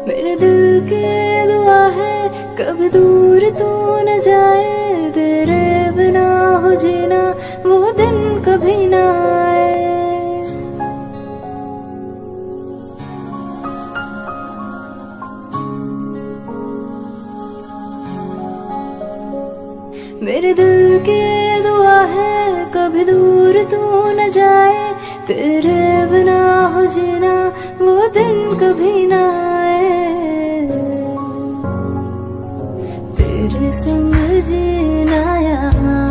मेरे दिल की दुआ है कभी दूर तू न जाए, तेरे बिना हो जीना वो दिन कभी ना आए। मेरे दिल की दुआ है कभी दूर तू न जाए, तेरे बिना हो जीना वो दिन कभी ना आए। तेरे संग जीना यहाँ,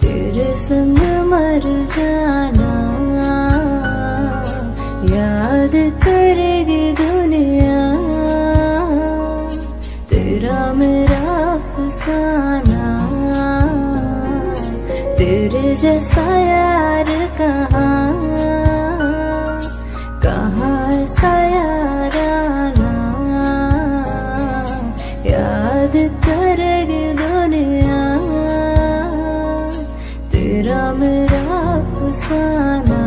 तेरे संग मर जाना, याद करेगी दुनिया तेरा मेरा अफसाना। तेरे जैसा यार कहाँ कहाँ ऐसा यार आना, याद करेगी दुनिया तेरा मेरा अफसाना।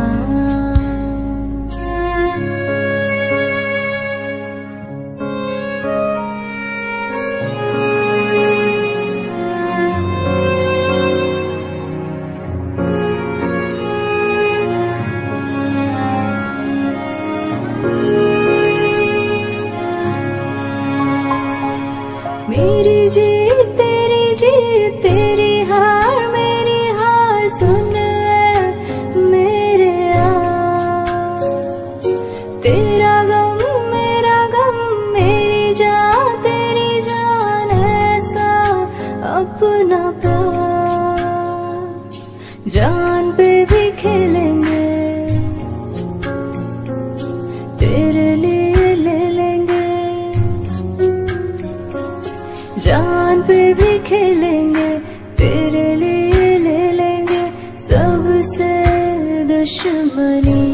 मेरी जीत तेरी हार मेरी हार, सुन मेरे यार। तेरा गम मेरा गम, मेरी जान तेरी जान, ऐसा अपना प्यार। जान पे भी खेलेंगे तेरे लिए ले लेंगे, जान पे भी खेलेंगे तेरे लिए ले लेंगे, सबसे दुश्मनी